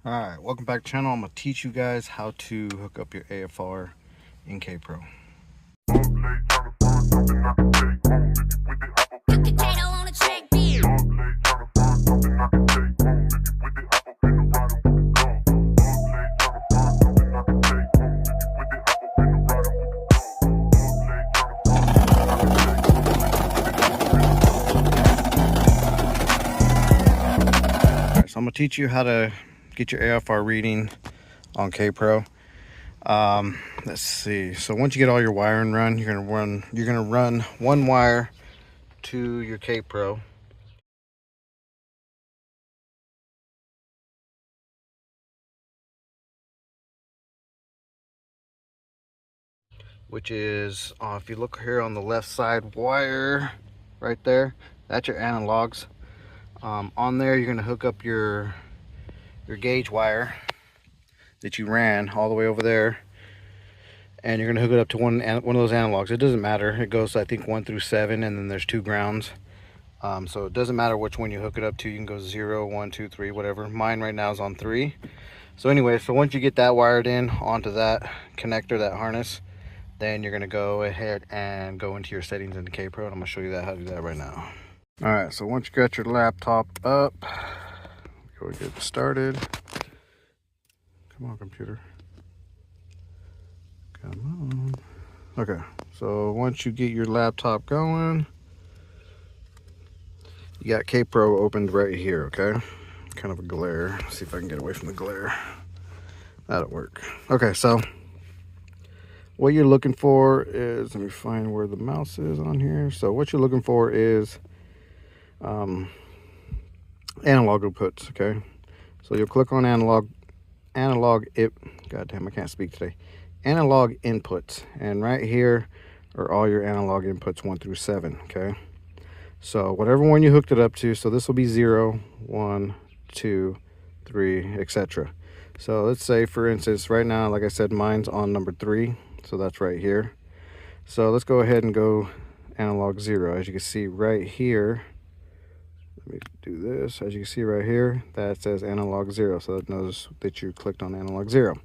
Alright, welcome back to the channel. I'm going to teach you guys how to hook up your AFR in Kpro. Alright, so I'm going to teach you how to get your AFR reading on Kpro. Let's see. So once you get all your wiring run, you're gonna run one wire to your Kpro. Which is, if you look here on the left side wire, right there, that's your analogs. On there, you're gonna hook up your gauge wire that you ran all the way over there, and you're gonna hook it up to one of those analogs. It doesn't matter. It goes, I think, 1 through 7, and then there's 2 grounds. So it doesn't matter which one you hook it up to. You can go 0, 1, 2, 3, whatever. Mine right now is on 3. So anyway, so once you get that wired in onto that connector, that harness, then you're gonna go ahead and go into your settings in the Kpro, and I'm gonna show you how to do that right now. All right, so once you got your laptop up, go get started. Come on, computer. Come on. Okay, so once you get your laptop going, you got Kpro opened right here, okay? Kind of a glare. Let's see if I can get away from the glare. That'll work. Okay, so what you're looking for is, let me find where the mouse is on here. So what you're looking for is analog inputs, okay? So you'll click on analog goddamn, I can't speak today. Analog inputs, and right here are all your analog inputs 1 through 7, okay? So whatever one you hooked it up to, so this will be 0, 1, 2, 3, etc. So let's say, for instance, right now, like I said, mine's on number 3, so that's right here. So let's go ahead and go analog 0. As you can see right here, let me do this. As you can see right here, that says analog 0, so that knows that you clicked on analog 0.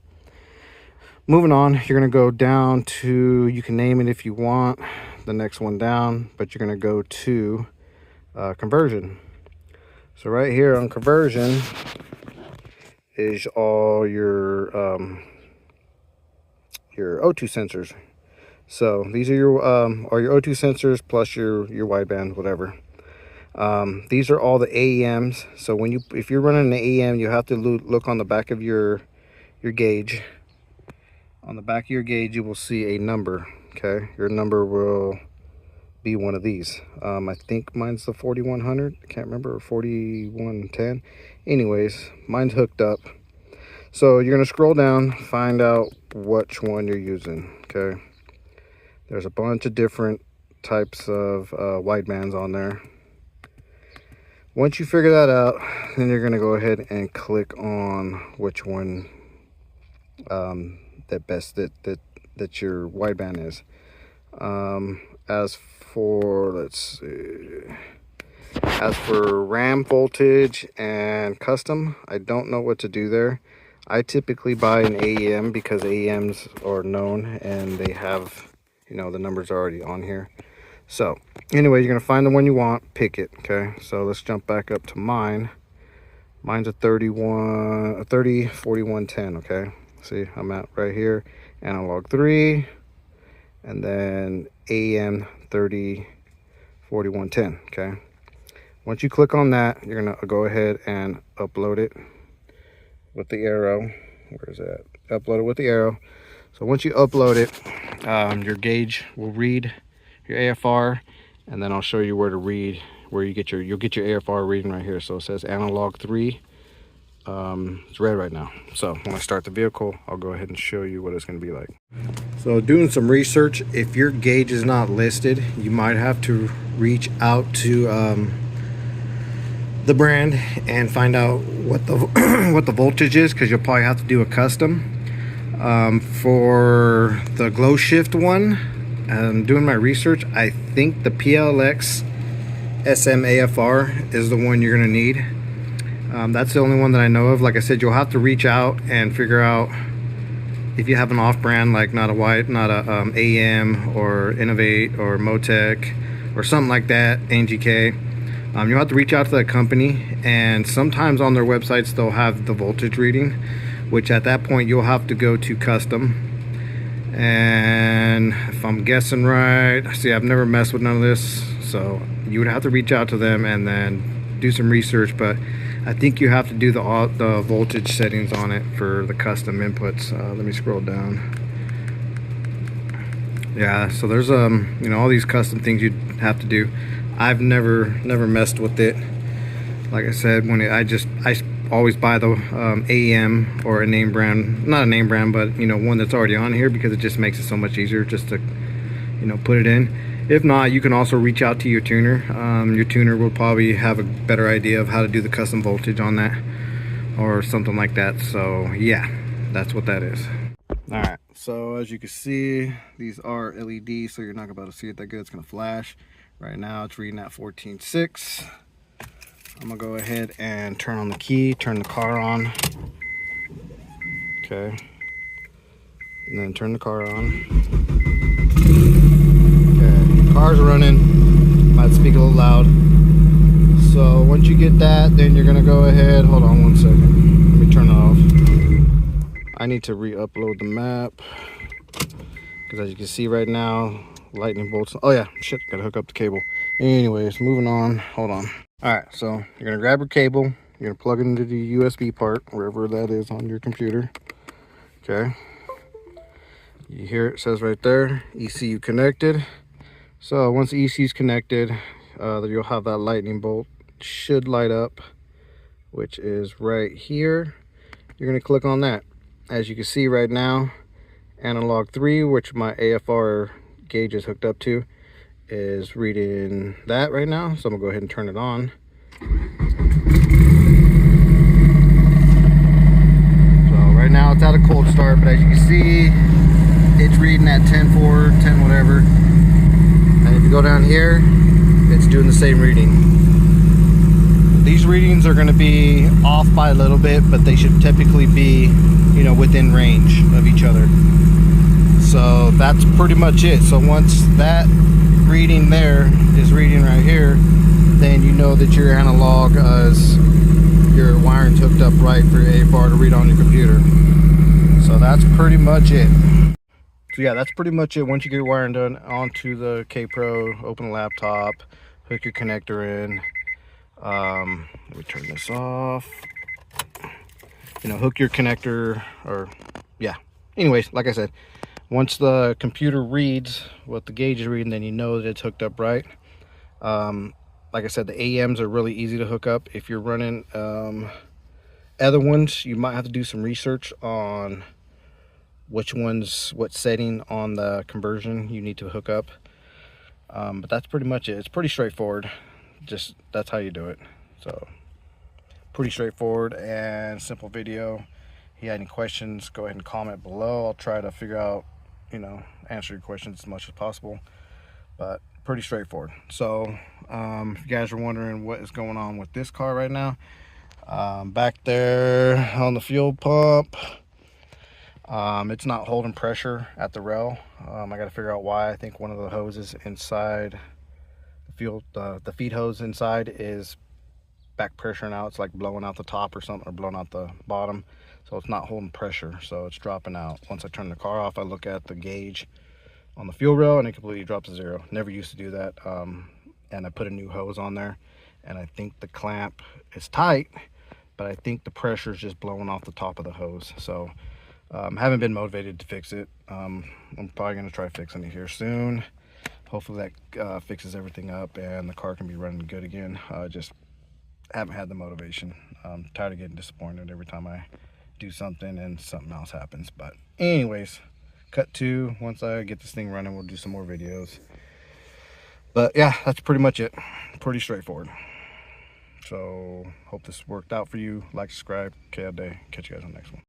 Moving on, you're going to go down to, you can name it if you want, the next one down, but you're going to go to conversion. So right here on conversion is all your O2 sensors. So these are your O2 sensors plus your wideband, whatever. These are all the AEMs. So if you're running an AEM, you have to look on the back of your gauge. On the back of your gauge, you will see a number. Okay, your number will be one of these. I think mine's the 4100. I can't remember, or 4110. Anyways, mine's hooked up. So you're gonna scroll down, find out which one you're using. Okay, there's a bunch of different types of widebands on there. Once you figure that out, then you're gonna go ahead and click on which one that your wideband is. As for, let's see, as for RAM voltage and custom, I don't know what to do there. I typically buy an AEM because AEMs are known and they have, you know, the numbers already on here. So anyway, you're gonna find the one you want, pick it. Okay, so let's jump back up to mine. Mine's a 404110. Okay, see, I'm at right here, analog 3, and then AEM 304110. Okay, once you click on that, you're gonna go ahead and upload it with the arrow. Where is that? Upload it with the arrow. So once you upload it, your gauge will read your AFR, and then I'll show you where to read, where you'll get your AFR reading right here. So it says analog 3. It's red right now. So when I start the vehicle, I'll go ahead and show you what it's going to be like. So doing some research, if your gauge is not listed, you might have to reach out to the brand and find out what the what the voltage is, because you'll probably have to do a custom. For the glow shift one, doing my research, I think the PLX SM AFR is the one you're going to need. That's the only one that I know of. Like I said, you'll have to reach out and figure out if you have an off-brand, like not a AM or Innovate or Motec or something like that, NGK. You'll have to reach out to that company, and sometimes on their websites they'll have the voltage reading, which at that point you'll have to go to custom. And if I'm guessing right, see, I've never messed with none of this, so you would have to reach out to them and then do some research. But I think you have to do the voltage settings on it for the custom inputs. Let me scroll down. Yeah, so there's you know, all these custom things you'd have to do. I've never messed with it. Like I said, I always buy the AM or a name brand, not a name brand, but you know, one that's already on here, because it just makes it so much easier just to, you know, put it in. If not, you can also reach out to your tuner. Your tuner will probably have a better idea of how to do the custom voltage on that or something like that. So yeah, that's what that is. All right, so as you can see, these are LEDs, so you're not about to see it that good. It's gonna flash. Right now it's reading at 14.6. I'm gonna go ahead and turn on the key, turn the car on. Okay. And then turn the car on. Okay, car's running. Might speak a little loud. So once you get that, then you're gonna go ahead, hold on one second. Let me turn it off. I need to re-upload the map, because as you can see right now, lightning bolts. Oh yeah, shit, gotta hook up the cable. Anyways, moving on, hold on. All right, so you're gonna grab your cable, you're gonna plug it into the USB part, wherever that is on your computer. Okay. You hear it says right there, ECU connected. So once the ECU is connected, you'll have that lightning bolt should light up, which is right here. You're gonna click on that. As you can see right now, analog 3, which my AFR gauge is hooked up to, is reading that right now. So I'm gonna go ahead and turn it on. So right now it's at a cold start, but as you can see, it's reading at 10.4, 10 whatever. And if you go down here, it's doing the same reading. These readings are going to be off by a little bit, but they should typically be, you know, within range of each other. So that's pretty much it. So once that reading there is reading right here, then you know that your analog is, your wiring's hooked up right for your AFR to read on your computer. So that's pretty much it. So yeah, that's pretty much it. Once you get your wiring done onto the Kpro, open the laptop, hook your connector in. Let me turn this off. You know, hook your connector, or yeah. Anyways, like I said, once the computer reads what the gauge is reading, then you know that it's hooked up right. Like I said, the AMs are really easy to hook up. If you're running other ones, you might have to do some research on which ones, what setting on the conversion you need to hook up. But that's pretty much it. It's pretty straightforward. Just that's how you do it. So pretty straightforward and simple video. If you had any questions, go ahead and comment below. I'll try to figure out, you know, answer your questions as much as possible, but pretty straightforward. So if you guys are wondering what is going on with this car right now, back there on the fuel pump, it's not holding pressure at the rail. I got to figure out why. I think one of the hoses inside the fuel, the feed hose inside, is back pressure now. It's like blowing out the top or something, or blowing out the bottom, so it's not holding pressure, so it's dropping out. Once I turn the car off, I look at the gauge on the fuel rail and it completely drops to zero. Never used to do that. And I put a new hose on there, and I think the clamp is tight, but I think the pressure is just blowing off the top of the hose. So haven't been motivated to fix it. I'm probably going to try fixing it here soon. Hopefully that fixes everything up and the car can be running good again. Just haven't had the motivation. I'm tired of getting disappointed every time I do something and something else happens. But anyways, cut to, once I get this thing running, we'll do some more videos. But yeah, that's pretty much it. Pretty straightforward. So hope this worked out for you. Like, subscribe. KL Day. Catch you guys on the next one.